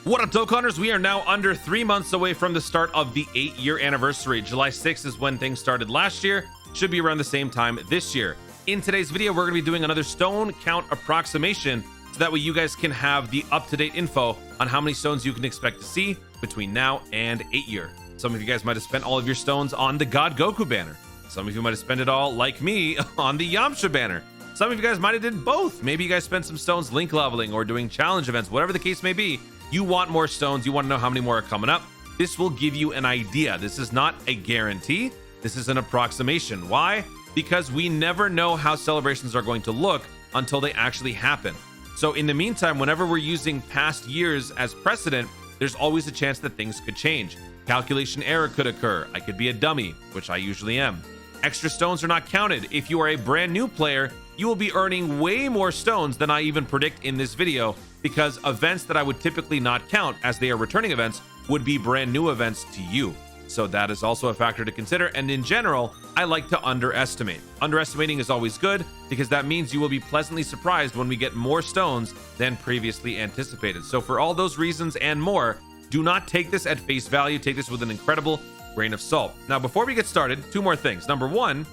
What up, Dokkanners? We are now under 3 months away from the start of the 8-year anniversary. July 6th is when things started last year. Should be around the same time this year. In today's video, we're going to be doing another stone count approximation, so that way you guys can have the up-to-date info on how many stones you can expect to see between now and 8-year. Some of you guys might have spent all of your stones on the God Goku banner. Some of you might have spent it all, like me, on the Yamcha banner. Some of you guys might have did both. Maybe you guys spent some stones link leveling or doing challenge events, whatever the case may be. You want more stones, you want to know how many more are coming up. This will give you an idea. This is not a guarantee. This is an approximation. Why? Because we never know how celebrations are going to look until they actually happen. So in the meantime, whenever we're using past years as precedent, there's always a chance that things could change. Calculation error could occur. I could be a dummy, which I usually am. Extra stones are not counted. If you are a brand new player, you will be earning way more stones than I even predict in this video, because events that I would typically not count as they are returning events would be brand new events to you. So that is also a factor to consider. And in general, I like to underestimate. Underestimating is always good, because that means you will be pleasantly surprised when we get more stones than previously anticipated. So for all those reasons and more, do not take this at face value. Take this with an incredible grain of salt. Now, before we get started, two more things. Number one,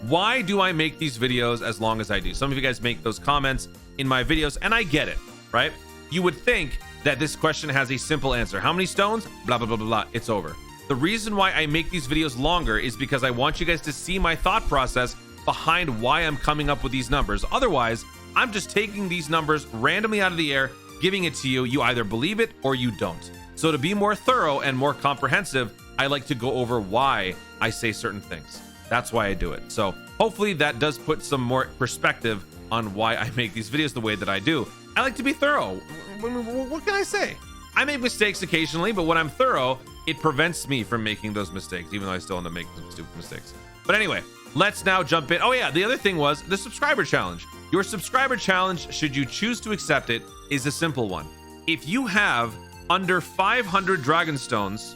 why do I make these videos as long as I do? Some of you guys make those comments in my videos, and I get it, right? You would think that this question has a simple answer. How many stones? Blah, blah, blah, blah, blah. It's over. The reason why I make these videos longer is because I want you guys to see my thought process behind why I'm coming up with these numbers. Otherwise, I'm just taking these numbers randomly out of the air, giving it to you. You either believe it or you don't. So to be more thorough and more comprehensive, I like to go over why I say certain things. That's why I do it. So hopefully that does put some more perspective on why I make these videos the way that I do. I like to be thorough. What can I say? I make mistakes occasionally, but when I'm thorough, it prevents me from making those mistakes, even though I still end up making some stupid mistakes. But anyway, let's now jump in. Oh yeah, the other thing was the subscriber challenge. Your subscriber challenge, should you choose to accept it, is a simple one. If you have under 500 Dragon Stones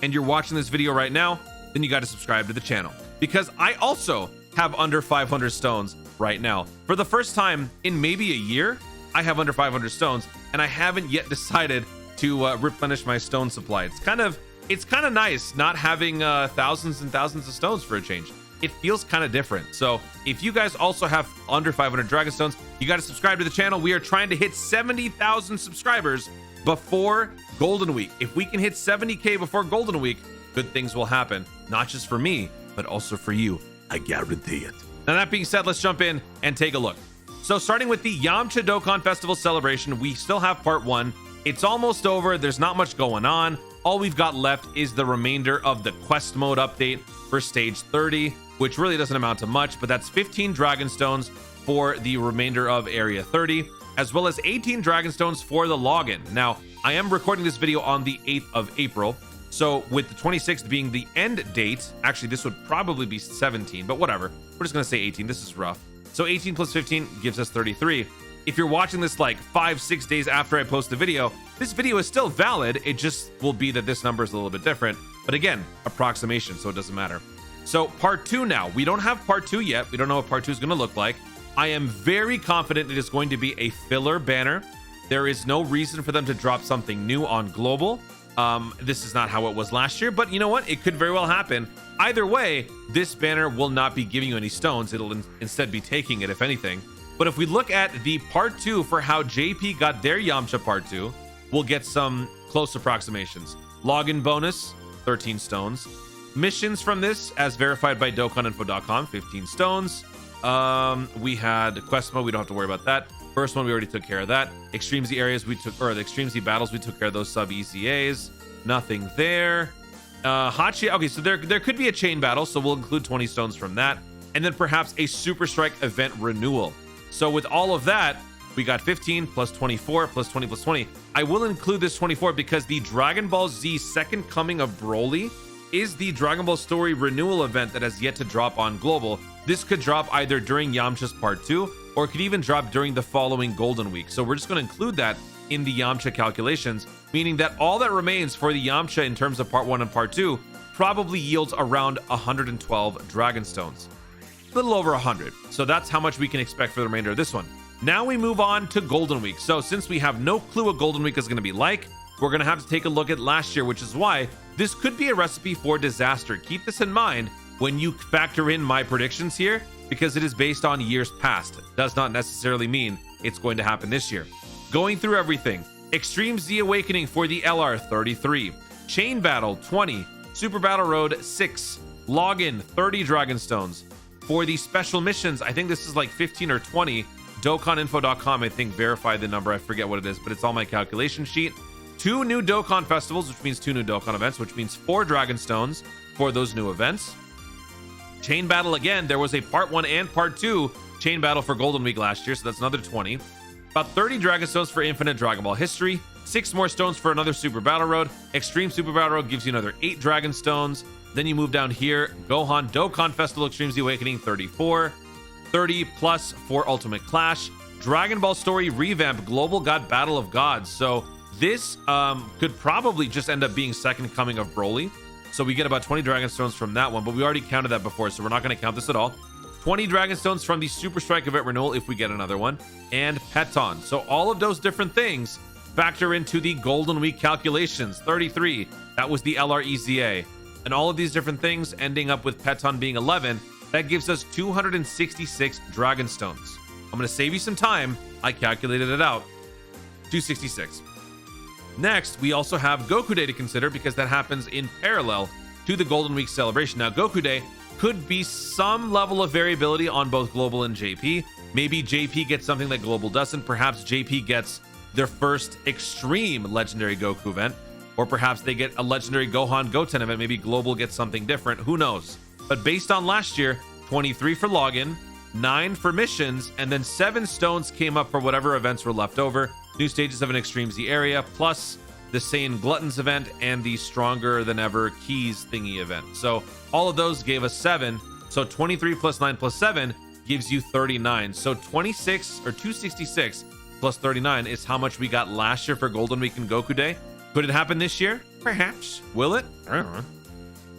and you're watching this video right now, then you got to subscribe to the channel, because I also have under 500 stones right now. For the first time in maybe a year, I have under 500 stones, and I haven't yet decided to replenish my stone supply. It's kind of nice not having thousands and thousands of stones for a change. It feels kind of different. So if you guys also have under 500 Dragon Stones, you got to subscribe to the channel. We are trying to hit 70,000 subscribers before Golden Week. If we can hit 70K before Golden Week, good things will happen, not just for me, but also for you. I guarantee it. Now, that being said, let's jump in and take a look. So starting with the Yamcha Dokkan Festival celebration, we still have part one. It's almost over. There's not much going on. All we've got left is the remainder of the quest mode update for stage 30, which really doesn't amount to much, but that's 15 Dragon Stones for the remainder of area 30, as well as 18 Dragon Stones for the login. Now, I am recording this video on the 8th of April. So with the 26th being the end date, actually this would probably be 17, but whatever. We're just gonna say 18, this is rough. So 18 plus 15 gives us 33. If you're watching this like 5-6 days after I post the video, this video is still valid. It just will be that this number is a little bit different. But again, approximation, so it doesn't matter. So part two now, we don't have part two yet. We don't know what part two is gonna look like. I am very confident it is going to be a filler banner. There is no reason for them to drop something new on global. This is not how it was last year, but you know what? It could very well happen. Either way, this banner will not be giving you any stones. It'll instead be taking it, if anything. But if we look at the part two for how JP got their Yamcha part two, we'll get some close approximations. Login bonus, 13 stones. Missions from this, as verified by DokkanInfo.com, 15 stones. We had quest mode. We don't have to worry about that. First one, we already took care of that. Extreme Z areas, we took, or the Extreme Z battles, we took care of those sub EZAs. Nothing there. Hachi, okay, so there could be a chain battle, so we'll include 20 stones from that. And then perhaps a Super Strike event renewal. So with all of that, we got 15 plus 24 plus 20 plus 20. I will include this 24 because the Dragon Ball Z Second Coming of Broly is the Dragon Ball Story renewal event that has yet to drop on global. This could drop either during Yamcha's part 2, or it could even drop during the following Golden Week. So we're just going to include that in the Yamcha calculations, meaning that all that remains for the Yamcha in terms of part 1 and part 2 probably yields around 112 Dragon Stones. A little over 100. So that's how much we can expect for the remainder of this one. Now we move on to Golden Week. So since we have no clue what Golden Week is going to be like, we're going to have to take a look at last year, which is why this could be a recipe for disaster. Keep this in mind when you factor in my predictions here, because it is based on years past. It does not necessarily mean it's going to happen this year. Going through everything. Extreme Z Awakening for the LR 33. Chain Battle 20. Super Battle Road 6. Login 30 Dragonstones. For the special missions, I think this is like 15 or 20. DokkanInfo.com, I think, verified the number. I forget what it is, but it's on my calculation sheet. 2 new Dokkan festivals, which means 2 new Dokkan events, which means 4 Dragonstones for those new events. Chain Battle again, there was a part 1 and part 2 Chain Battle for Golden Week last year, so that's another 20. About 30 Dragonstones for Infinite Dragon Ball History. 6 more stones for another Super Battle Road. Extreme Super Battle Road gives you another 8 Dragonstones. Then you move down here. Gohan Dokkan Festival Extreme Z Awakening 34. 30 plus for Ultimate Clash. Dragon Ball Story Revamp Global God Battle of Gods. So this could probably just end up being Second Coming of Broly. So we get about 20 Dragonstones from that one, but we already counted that before, so we're not going to count this at all. 20 Dragonstones from the Super Strike Event Renewal if we get another one. And Peton. So all of those different things factor into the Golden Week calculations. 33, that was the LREZA. And all of these different things ending up with Peton being 11, that gives us 266 Dragonstones. I'm going to save you some time. I calculated it out. 266. Next, we also have Goku Day to consider because that happens in parallel to the Golden Week celebration. Now, Goku Day could be some level of variability on both Global and JP. Maybe JP gets something that Global doesn't. Perhaps JP gets their first extreme legendary Goku event. Or perhaps they get a legendary Gohan Goten event. Maybe Global gets something different. Who knows? But based on last year, 23 for login, 9 for missions, and then 7 stones came up for whatever events were left over. New stages of an Extreme Z area, plus the Saiyan Gluttons event and the Stronger Than Ever Keys thingy event. So all of those gave us 7. So 23 plus 9 plus 7 gives you 39. So 26 or 266 plus 39 is how much we got last year for Golden Week and Goku Day. Could it happen this year? Perhaps. Will it? I don't know.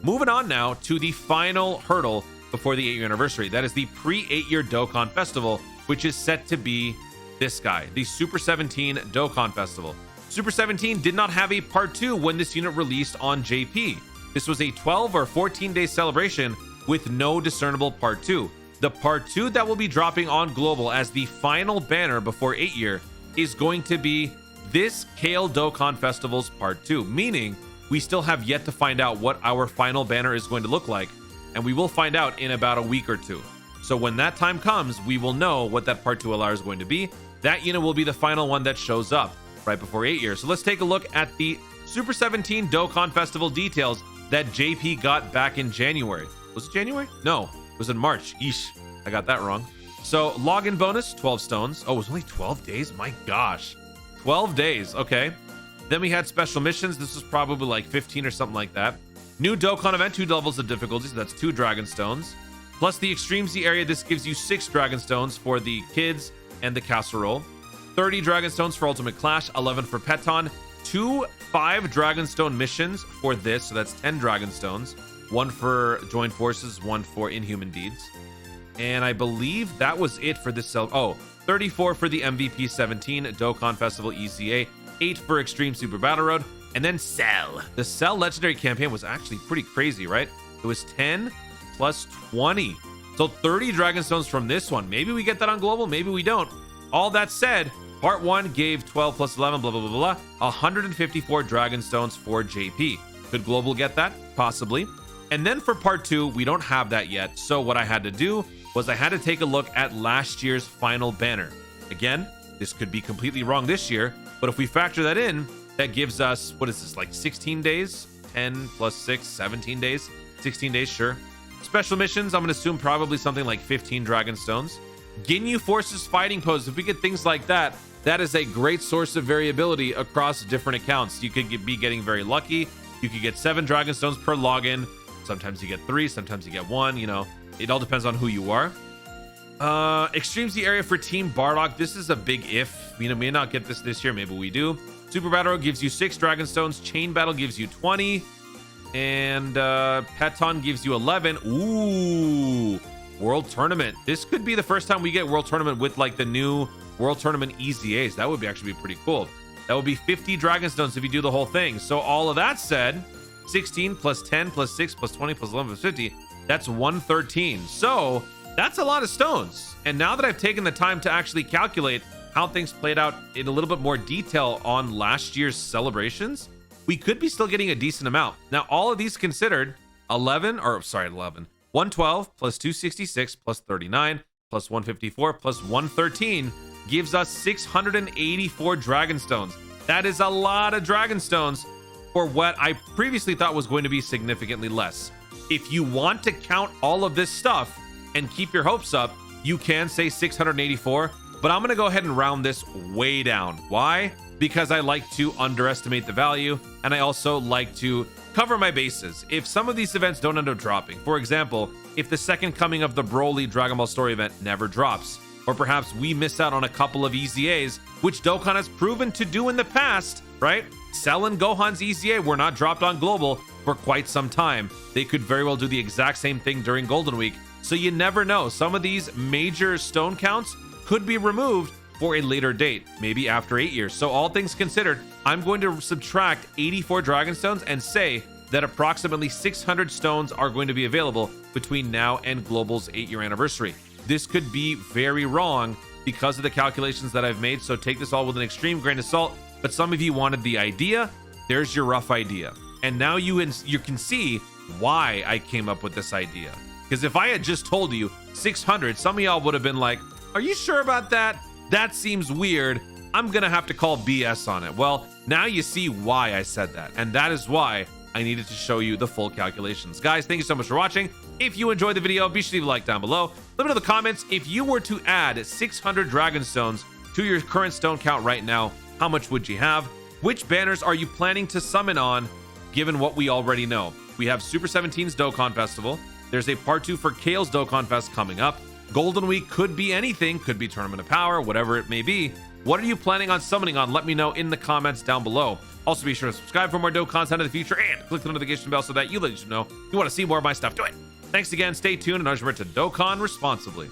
Moving on now to the final hurdle before the 8-year anniversary. That is the pre-8-year Dokkan Festival, which is set to be this guy, the Super 17 Dokkan Festival. Super 17 did not have a part 2 when this unit released on JP. This was a 12 or 14-day celebration with no discernible part 2. The part 2 that will be dropping on Global as the final banner before 8-year is going to be this Kale Dokkan Festival's part 2, meaning we still have yet to find out what our final banner is going to look like, and we will find out in about a week or 2. So when that time comes, we will know what that part 2 LR is going to be. That unit will be the final one that shows up right before 8 years. So let's take a look at the Super 17 Dokkan Festival details that JP got back in January. Was it January? No, it was in March. Yeesh, I got that wrong. So login bonus, 12 stones. Oh, it was only 12 days? My gosh. 12 days, okay. Then we had special missions. This was probably like 15 or something like that. New Dokkan event, 2 levels of difficulty, so that's 2 Dragonstones. Plus the Extreme Z area, this gives you 6 Dragonstones for the kids and the casserole. 30 Dragonstones for Ultimate Clash, 11 for Peton. 2 5 Dragonstone missions for this, so that's 10 Dragonstones. 1 for Joined Forces, 1 for Inhuman Deeds. And I believe that was it for this cell. Oh, 34 for the MVP 17 Dokkan Festival EZA. 8 for Extreme Super Battle Road, and then Cell. The Cell Legendary campaign was actually pretty crazy, right? It was 10 plus 20. So 30 Dragonstones from this one. Maybe we get that on Global, maybe we don't. All that said, Part 1 gave 12 plus 11, blah, blah, blah, blah, 154 Dragonstones for JP. Could Global get that? Possibly. And then for Part 2, we don't have that yet. So what I had to do was I had to take a look at last year's final banner. Again, this could be completely wrong this year, but if we factor that in, that gives us, what is this, like 16 days? 10 plus 6, 17 days? 16 days, sure. Special missions, I'm going to assume probably something like 15 Dragonstones. Ginyu Forces fighting pose, if we get things like that, that is a great source of variability across different accounts. You could be getting very lucky. You could get 7 Dragonstones per login. Sometimes you get 3, sometimes you get 1, you know. It all depends on who you are. Extreme Z area for Team Bardock. This is a big if. We may not get this year. Maybe we do. Super Battle Road gives you 6 Dragonstones. Chain Battle gives you 20. And Peton gives you 11. Ooh. World Tournament. This could be the first time we get World Tournament with like the new World Tournament EZAs. That would actually be pretty cool. That would be 50 Dragon Stones if you do the whole thing. So all of that said, 16 plus 10 plus 6 plus 20 plus 11 plus 50, that's 113. So that's a lot of stones. And now that I've taken the time to actually calculate how things played out in a little bit more detail on last year's celebrations, we could be still getting a decent amount. Now, all of these considered, 112 plus 266 plus 39 plus 154 plus 113 gives us 684 Dragon Stones. That is a lot of Dragon Stones for what I previously thought was going to be significantly less. If you want to count all of this stuff and keep your hopes up, you can say 684, but I'm going to go ahead and round this way down. Why? Because I like to underestimate the value, and I also like to cover my bases. If some of these events don't end up dropping, for example, if the second coming of the Broly Dragon Ball Story event never drops, or perhaps we miss out on a couple of EZAs, which Dokkan has proven to do in the past, right? Cell and Gohan's EZA were not dropped on Global for quite some time. They could very well do the exact same thing during Golden Week. So you never know. Some of these major stone counts could be removed for a later date, maybe after 8 years. So all things considered, I'm going to subtract 84 Dragon Stones and say that approximately 600 stones are going to be available between now and Global's 8-year anniversary. This could be very wrong because of the calculations that I've made, so take this all with an extreme grain of salt. But some of you wanted the idea. There's your rough idea. And now you can see why I came up with this idea. Because if I had just told you 600, some of y'all would have been like, are you sure about that? That seems weird. I'm gonna have to call BS on it. Well, now you see why I said that. And that is why I needed to show you the full calculations. Guys, thank you so much for watching. If you enjoyed the video, be sure to leave a like down below. Let me know in the comments, if you were to add 600 Dragon Stones to your current stone count right now, how much would you have? Which banners are you planning to summon on, given what we already know? We have Super 17's Dokkan Festival. There's a part 2 for Kale's Dokkan Fest coming up. Golden Week could be anything, could be Tournament of Power, whatever it may be. What are you planning on summoning on? Let me know in the comments down below. Also, be sure to subscribe for more Dokkan content in the future and click the notification bell so that you let you know you want to see more of my stuff. Do it. Thanks again. Stay tuned and remember to Dokkan responsibly.